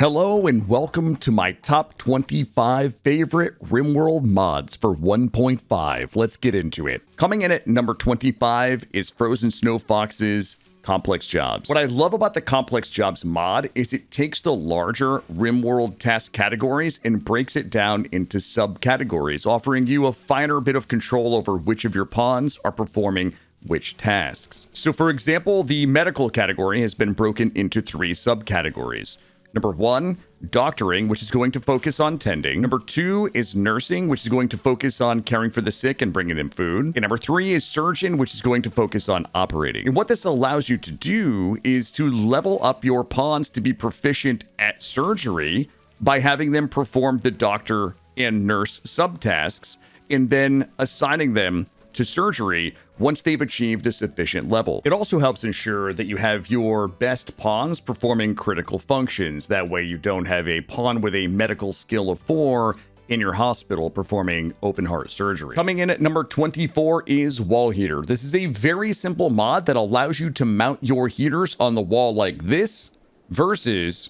Hello and welcome to my top 25 favorite RimWorld mods for 1.5. Let's get into it. Coming in at number 25 is Frozen Snow Fox's Complex Jobs. What I love about the Complex Jobs mod is it takes the larger RimWorld task categories and breaks it down into subcategories, offering you a finer bit of control over which of your pawns are performing which tasks. So for example, the medical category has been broken into 3 subcategories. Number 1, doctoring, which is going to focus on tending. Number 2 is nursing, which is going to focus on caring for the sick and bringing them food. And number 3 is surgeon, which is going to focus on operating. And what this allows you to do is to level up your pawns to be proficient at surgery by having them perform the doctor and nurse subtasks and then assigning them to surgery once they've achieved a sufficient level. It also helps ensure that you have your best pawns performing critical functions. That way you don't have a pawn with a medical skill of 4 in your hospital performing open heart surgery. Coming in at number 24 is Wall Heater. This is a very simple mod that allows you to mount your heaters on the wall like this versus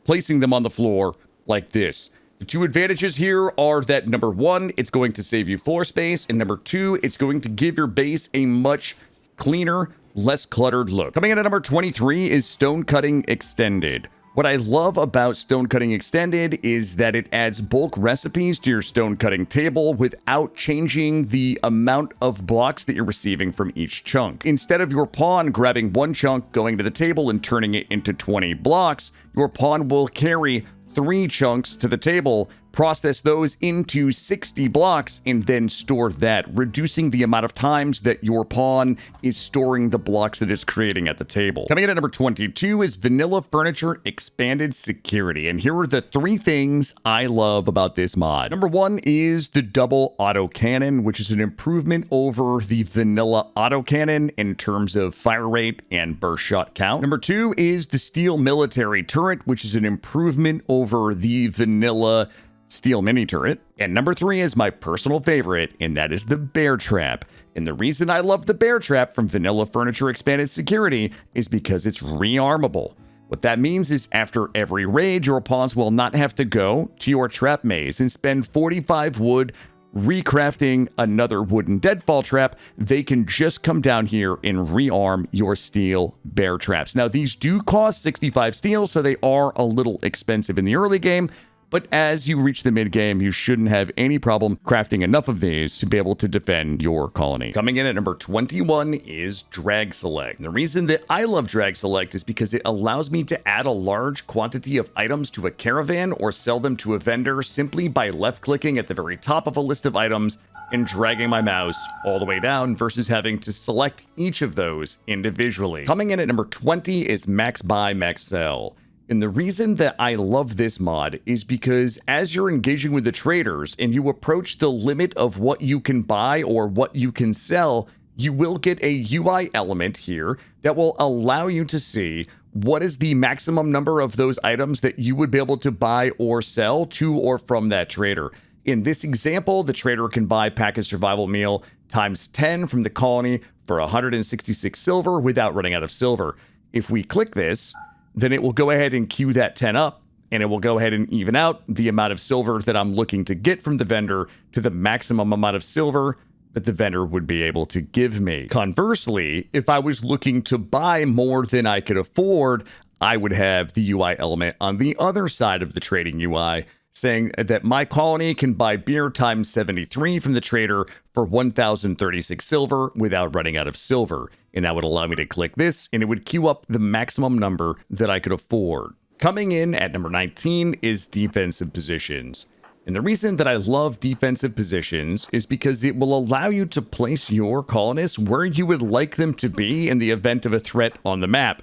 placing them on the floor like this. The 2 advantages here are that number 1, it's going to save you floor space, and number 2, it's going to give your base a much cleaner, less cluttered look. Coming in at number 23 is Stone Cutting Extended. What I love about Stone Cutting Extended is that it adds bulk recipes to your stone cutting table without changing the amount of blocks that you're receiving from each chunk. Instead of your pawn grabbing 1 chunk, going to the table, and turning it into 20 blocks, your pawn will carry 3 chunks to the table, process those into 60 blocks, and then store that, reducing the amount of times that your pawn is storing the blocks that it's creating at the table. Coming in at number 22 is Vanilla Furniture Expanded Security, and here are the 3 things I love about this mod. Number 1 is the double autocannon, which is an improvement over the vanilla autocannon in terms of fire rate and burst shot count. Number 2 is the steel military turret, which is an improvement over the vanilla steel mini turret. And number 3 is my personal favorite, and that is the bear trap. And the reason I love the bear trap from Vanilla Furniture Expanded Security is because it's rearmable. What that means is after every raid, your pawns will not have to go to your trap maze and spend 45 wood recrafting another wooden deadfall trap. They can just come down here and rearm your steel bear traps. Now, these do cost 65 steel, so they are a little expensive in the early game, but as you reach the mid-game, you shouldn't have any problem crafting enough of these to be able to defend your colony. Coming in at number 21 is Drag Select. And the reason that I love Drag Select is because it allows me to add a large quantity of items to a caravan or sell them to a vendor simply by left-clicking at the very top of a list of items and dragging my mouse all the way down versus having to select each of those individually. Coming in at number 20 is Max Buy, Max Sell. And the reason that I love this mod is because as you're engaging with the traders and you approach the limit of what you can buy or what you can sell, you will get a UI element here that will allow you to see what is the maximum number of those items that you would be able to buy or sell to or from that trader. In this example, the trader can buy packaged survival meal times 10 from the colony for 166 silver without running out of silver. If we click this, then it will go ahead and queue that 10 up, and it will go ahead and even out the amount of silver that I'm looking to get from the vendor to the maximum amount of silver that the vendor would be able to give me. Conversely, if I was looking to buy more than I could afford, I would have the UI element on the other side of the trading UI saying that my colony can buy beer times 73 from the trader for 1,036 silver without running out of silver. And that would allow me to click this, and it would queue up the maximum number that I could afford. Coming in at number 19 is Defensive Positions. And the reason that I love defensive positions is because it will allow you to place your colonists where you would like them to be in the event of a threat on the map.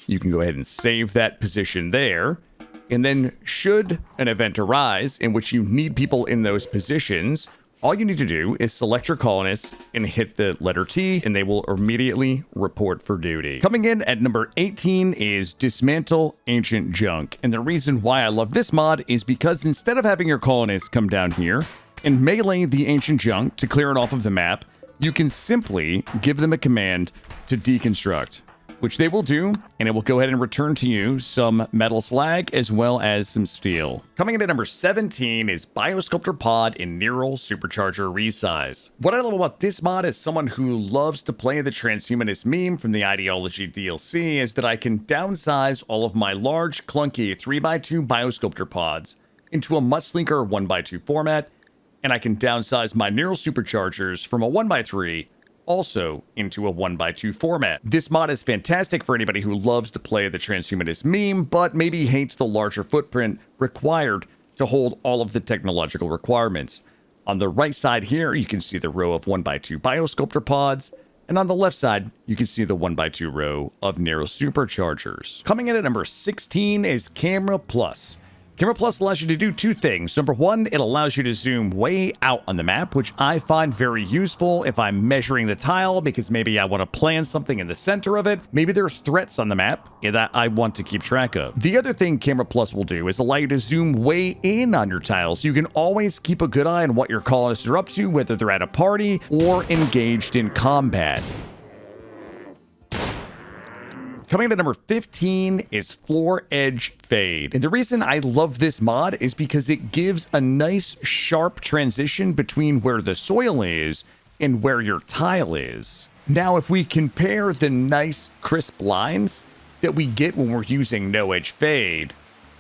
You can go ahead and save that position there. And then should an event arise in which you need people in those positions, all you need to do is select your colonists and hit the letter T, and they will immediately report for duty. Coming in at number 18 is Dismantle Ancient Junk. And the reason why I love this mod is because instead of having your colonists come down here and melee the ancient junk to clear it off of the map, you can simply give them a command to deconstruct. which they will do, and it will go ahead and return to you some metal slag as well as some steel. Coming in at number 17 is Biosculptor Pod in Neural Supercharger Resize. What I love about this mod as someone who loves to play the transhumanist meme from the Ideology DLC is that I can downsize all of my large, clunky 3x2 Biosculptor pods into a much sleeker 1x2 format, and I can downsize my Neural Superchargers from a 1x3 also into a 1x2 format. This mod is fantastic for anybody who loves to play the transhumanist meme, but maybe hates the larger footprint required to hold all of the technological requirements. On the right side here, you can see the row of 1x2 Biosculptor pods, and on the left side, you can see the 1x2 row of Neural Superchargers. Coming in at number 16 is Camera Plus. Camera Plus allows you to do two things. Number one, it allows you to zoom way out on the map, which I find very useful if I'm measuring the tile, because maybe I want to plan something in the center of it. Maybe there's threats on the map that I want to keep track of. The other thing Camera Plus will do is allow you to zoom way in on your tiles, so you can always keep a good eye on what your colonists are up to, whether they're at a party or engaged in combat. Coming in at number 15 is Floor Edge Fade. And the reason I love this mod is because it gives a nice sharp transition between where the soil is and where your tile is. Now, if we compare the nice crisp lines that we get when we're using No Edge Fade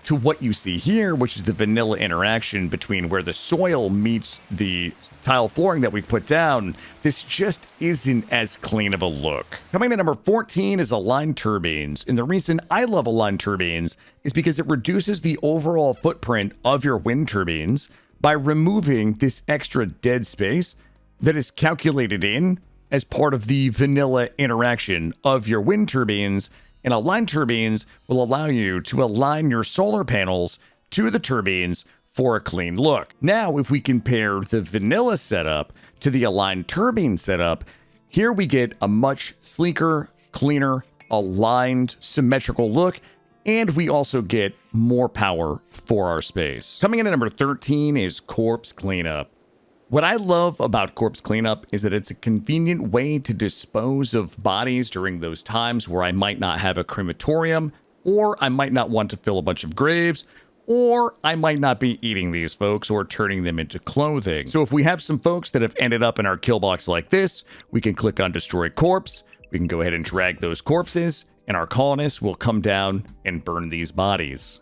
to what you see here, which is the vanilla interaction between where the soil meets the tile flooring that we've put down, this just isn't as clean of a look. Coming to number 14 is Aligned Turbines. And the reason I love Aligned Turbines is because it reduces the overall footprint of your wind turbines by removing this extra dead space that is calculated in as part of the vanilla interaction of your wind turbines. And Aligned Turbines will allow you to align your solar panels to the turbines for a clean look. Now, if we compare the vanilla setup to the Aligned Turbine setup, here we get a much sleeker, cleaner, aligned, symmetrical look, and we also get more power for our space. Coming in at number 13 is Corpse Cleanup. What I love about Corpse Cleanup is that it's a convenient way to dispose of bodies during those times where I might not have a crematorium, or I might not want to fill a bunch of graves, or I might not be eating these folks or turning them into clothing. So if we have some folks that have ended up in our kill box like this, we can click on Destroy Corpse, we can go ahead and drag those corpses, and our colonists will come down and burn these bodies.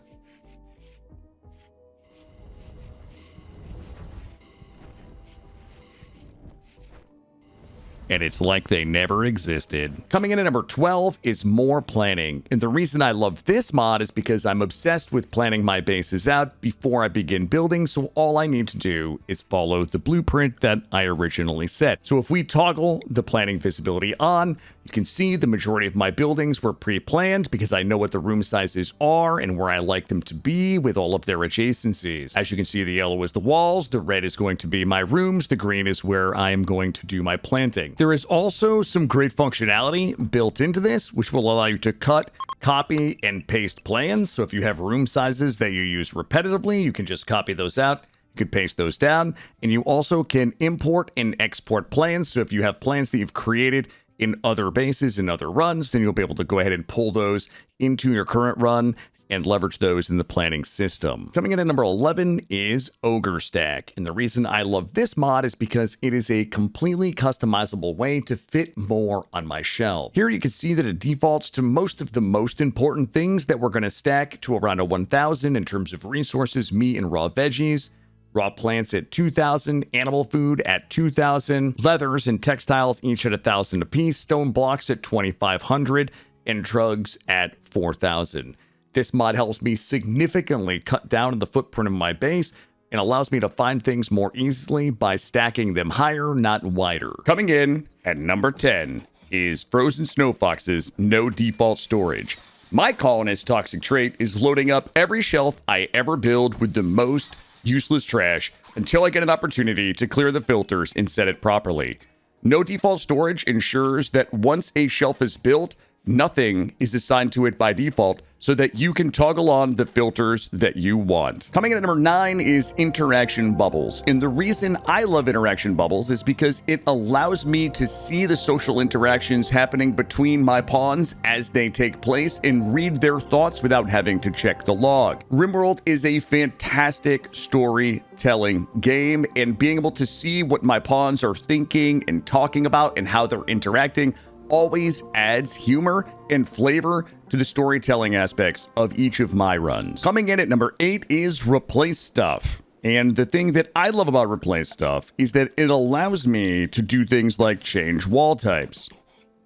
And it's like they never existed. Coming in at number 12 is More Planning. And the reason I love this mod is because I'm obsessed with planning my bases out before I begin building, so all I need to do is follow the blueprint that I originally set. So if we toggle the planning visibility on, you can see the majority of my buildings were pre-planned because I know what the room sizes are and where I like them to be with all of their adjacencies. As you can see, the yellow is the walls, the red is going to be my rooms, the green is where I am going to do my planting. There is also some great functionality built into this, which will allow you to cut, copy, and paste plans. So if you have room sizes that you use repetitively, you can just copy those out. You can paste those down, and you also can import and export plans. So if you have plans that you've created in other bases and other runs, then you'll be able to go ahead and pull those into your current run and leverage those in the planning system. Coming in at number 11 is Ogre Stack. And the reason I love this mod is because it is a completely customizable way to fit more on my shelf. Here you can see that it defaults to most of the most important things that we're going to stack to around a 1,000 in terms of resources, meat and raw veggies. Raw plants at 2,000, animal food at 2,000, leathers and textiles each at 1,000 apiece, stone blocks at 2,500, and drugs at 4,000. This mod helps me significantly cut down the footprint of my base and allows me to find things more easily by stacking them higher, not wider. Coming in at number 10 is Frozen Snow Fox's No Default Storage. My colonist toxic trait is loading up every shelf I ever build with the most useless trash until I get an opportunity to clear the filters and set it properly. No default storage ensures that once a shelf is built, nothing is assigned to it by default so that you can toggle on the filters that you want. Coming in at number 9 is interaction bubbles. And the reason I love interaction bubbles is because it allows me to see the social interactions happening between my pawns as they take place and read their thoughts without having to check the log. RimWorld is a fantastic storytelling game, and being able to see what my pawns are thinking and talking about and how they're interacting always adds humor and flavor to the storytelling aspects of each of my runs. Coming in at number 8 is replace stuff. And the thing that I love about replace stuff is that it allows me to do things like change wall types.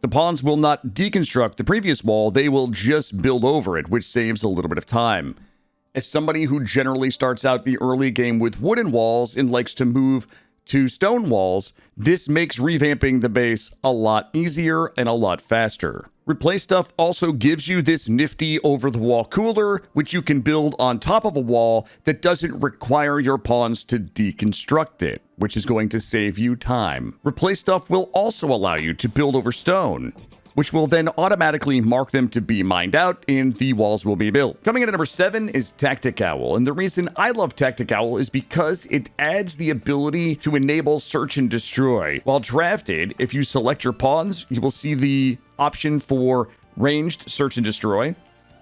The pawns will not deconstruct the previous wall, they will just build over it, which saves a little bit of time. As somebody who generally starts out the early game with wooden walls and likes to move to stone walls, this makes revamping the base a lot easier and a lot faster. Replace stuff also gives you this nifty over-the-wall cooler, which you can build on top of a wall that doesn't require your pawns to deconstruct it, which is going to save you time. Replace stuff will also allow you to build over stone, which will then automatically mark them to be mined out and the walls will be built. Coming in at number 7 is Tactic Owl. And the reason I love Tactic Owl is because it adds the ability to enable search and destroy. While drafted, if you select your pawns, you will see the option for ranged search and destroy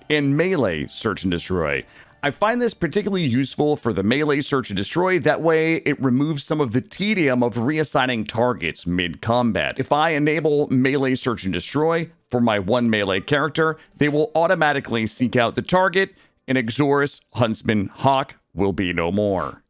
and melee search and destroy. I find this particularly useful for the melee search and destroy. That way it removes some of the tedium of reassigning targets mid-combat. If I enable melee search and destroy for my one melee character, they will automatically seek out the target, and Exorus, Huntsman, Hawk will be no more.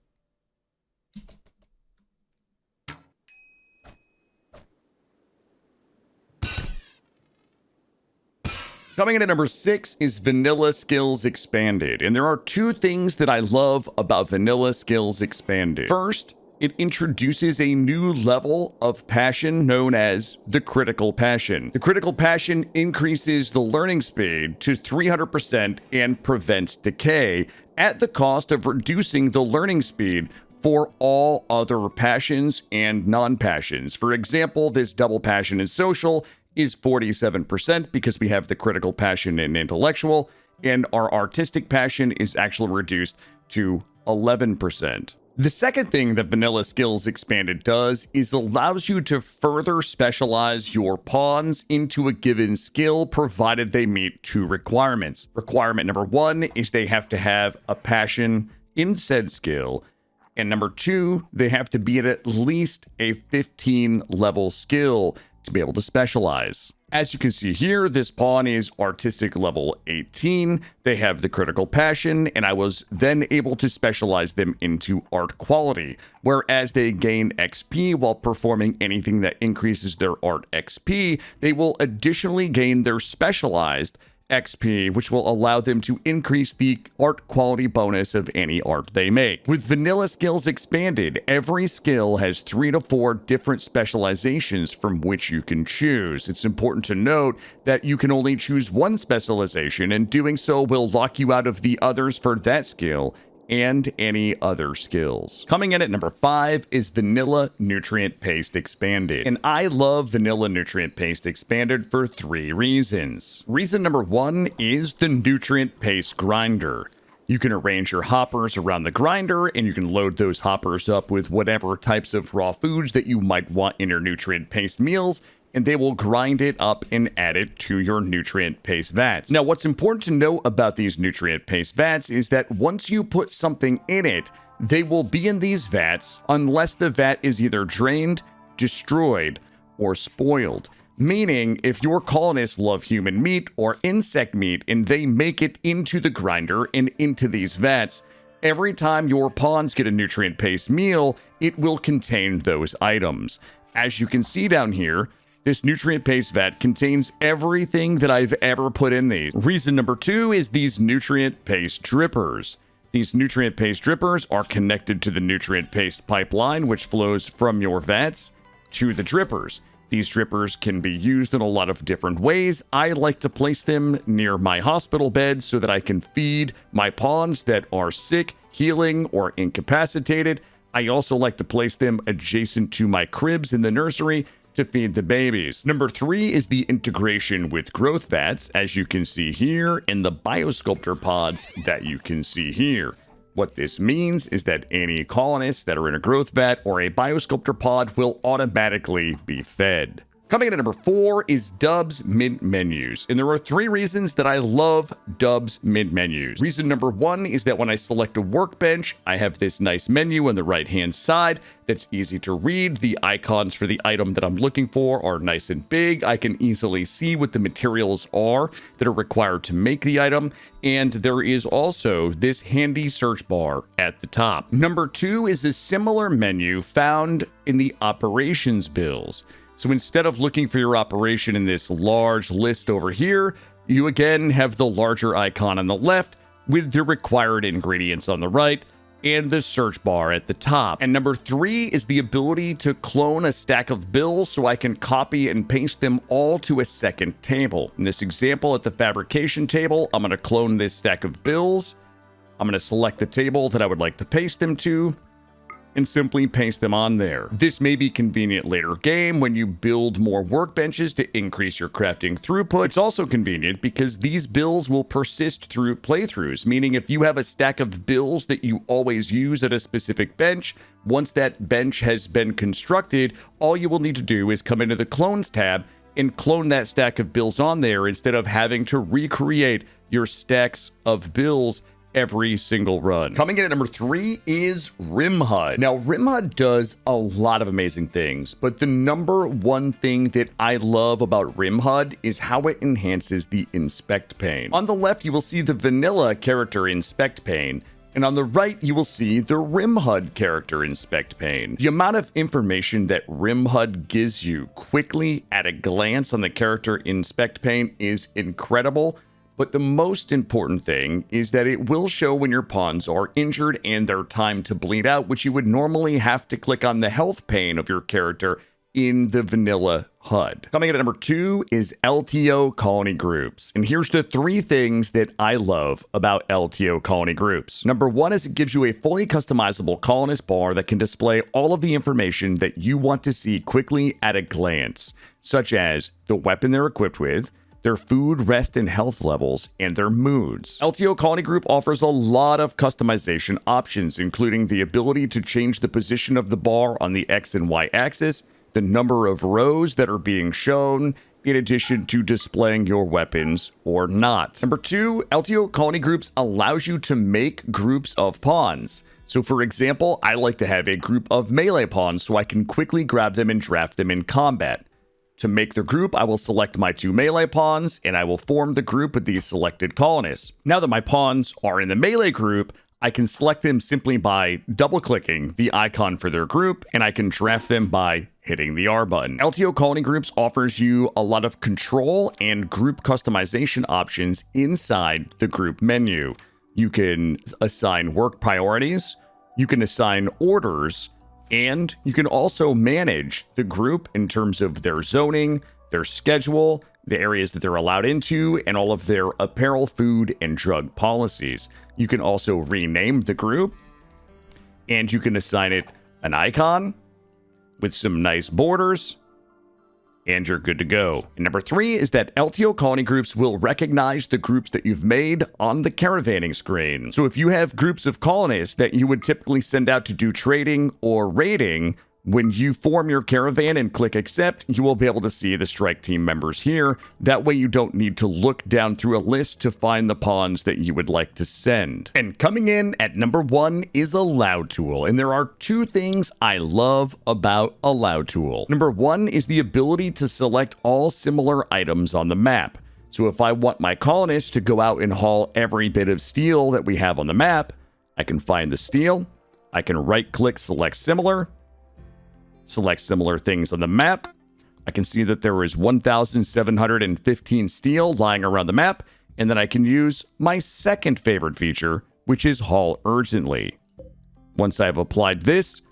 Coming in at number 6 is Vanilla Skills Expanded. And there are two things that I love about Vanilla Skills Expanded. First, it introduces a new level of passion known as the Critical Passion. The Critical Passion increases the learning speed to 300% and prevents decay at the cost of reducing the learning speed for all other passions and non-passions. For example, this double passion in social is 47% because we have the critical passion in intellectual, and our artistic passion is actually reduced to 11%. The second thing that Vanilla Skills Expanded does is allows you to further specialize your pawns into a given skill provided they meet two requirements. Requirement number 1 is they have to have a passion in said skill, and number 2, they have to be at least a 15 level skill to be able to specialize. As you can see here, this pawn is artistic level 18. They have the critical passion, and I was then able to specialize them into art quality, whereas they gain XP while performing anything that increases their art XP, they will additionally gain their specialized XP, which will allow them to increase the art quality bonus of any art they make. With Vanilla Skills Expanded, every skill has 3 to 4 different specializations from which you can choose. It's important to note that you can only choose one specialization, and doing so will lock you out of the others for that skill and any other skills. Coming in at number 5 is Vanilla Nutrient Paste Expanded. And I love Vanilla Nutrient Paste Expanded for 3 reasons. Reason number 1 is the Nutrient Paste Grinder. You can arrange your hoppers around the grinder, and you can load those hoppers up with whatever types of raw foods that you might want in your nutrient paste meals, and they will grind it up and add it to your nutrient paste vats. Now, what's important to know about these nutrient paste vats is that once you put something in it, they will be in these vats unless the vat is either drained, destroyed, or spoiled. Meaning, if your colonists love human meat or insect meat and they make it into the grinder and into these vats, every time your pawns get a nutrient paste meal, it will contain those items. As you can see down here, this nutrient paste vat contains everything that I've ever put in these. Reason number 2 is these nutrient paste drippers. These nutrient paste drippers are connected to the nutrient paste pipeline, which flows from your vats to the drippers. These drippers can be used in a lot of different ways. I like to place them near my hospital bed so that I can feed my pawns that are sick, healing, or incapacitated. I also like to place them adjacent to my cribs in the nursery to feed the babies. Number 3 is the integration with growth vats, as you can see here, and the biosculptor pods that you can see here. What this means is that any colonists that are in a growth vat or a biosculptor pod will automatically be fed. Coming in at number 4 is Dub's Mint Menus. And there are 3 reasons that I love Dub's Mint Menus. Reason number 1 is that when I select a workbench, I have this nice menu on the right-hand side that's easy to read. The icons for the item that I'm looking for are nice and big. I can easily see what the materials are that are required to make the item. And there is also this handy search bar at the top. Number 2 is a similar menu found in the operations bills. So instead of looking for your operation in this large list over here, you again have the larger icon on the left with the required ingredients on the right and the search bar at the top. And number 3 is the ability to clone a stack of bills so I can copy and paste them all to a second table. In this example at the fabrication table, I'm going to clone this stack of bills. I'm going to select the table that I would like to paste them to, and simply paste them on there. This may be convenient later game when you build more workbenches to increase your crafting throughput. It's also convenient because these bills will persist through playthroughs, meaning if you have a stack of bills that you always use at a specific bench, once that bench has been constructed, all you will need to do is come into the Clones tab and clone that stack of bills on there instead of having to recreate your stacks of bills every single run. Coming in at number 3 is RimHUD. Now, RimHUD does a lot of amazing things, but the number 1 thing that I love about RimHUD is how it enhances the inspect pane. On the left, you will see the vanilla character inspect pane, and on the right, you will see the RimHUD character inspect pane. The amount of information that RimHUD gives you quickly at a glance on the character inspect pane is incredible. But the most important thing is that it will show when your pawns are injured and their time to bleed out, which you would normally have to click on the health pane of your character in the vanilla HUD. Coming in at number 2 is LTO colony groups. And here's the 3 things that I love about LTO colony groups. Number 1 is it gives you a fully customizable colonist bar that can display all of the information that you want to see quickly at a glance, such as the weapon they're equipped with, their food, rest, and health levels, and their moods. LTO Colony Group offers a lot of customization options, including the ability to change the position of the bar on the X and Y axis, the number of rows that are being shown, in addition to displaying your weapons or not. Number 2, LTO Colony Groups allows you to make groups of pawns. So for example, I like to have a group of melee pawns so I can quickly grab them and draft them in combat. To make the group, I will select my 2 melee pawns, and I will form the group with these selected colonists. Now that my pawns are in the melee group, I can select them simply by double-clicking the icon for their group, and I can draft them by hitting the R button. LTO Colony Groups offers you a lot of control and group customization options inside the group menu. You can assign work priorities, you can assign orders, and you can also manage the group in terms of their zoning, their schedule, the areas that they're allowed into, and all of their apparel, food, and drug policies. You can also rename the group, and you can assign it an icon with some nice borders, and you're good to go. And number 3 is that LTO Colony Groups will recognize the groups that you've made on the caravanning screen. So if you have groups of colonists that you would typically send out to do trading or raiding, when you form your caravan and click accept, you will be able to see the strike team members here. That way you don't need to look down through a list to find the pawns that you would like to send. And coming in at number 1 is Allow Tool. And there are 2 things I love about Allow Tool. Number 1 is the ability to select all similar items on the map. So if I want my colonists to go out and haul every bit of steel that we have on the map, I can find the steel, I can right-click select similar, select similar things on the map. I can see that there is 1,715 steel lying around the map, and then I can use my second favorite feature, which is Haul Urgently. Once I've applied this,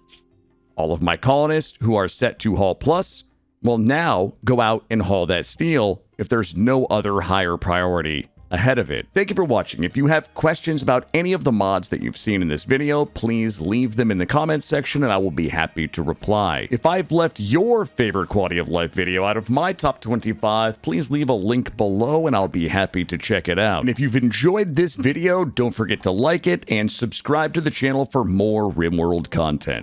all of my colonists who are set to Haul Plus will now go out and haul that steel if there's no other higher priority ahead of it. Thank you for watching. If you have questions about any of the mods that you've seen in this video, please leave them in the comments section and I will be happy to reply. If I've left your favorite quality of life video out of my top 25, please leave a link below and I'll be happy to check it out. And if you've enjoyed this video, don't forget to like it and subscribe to the channel for more RimWorld content.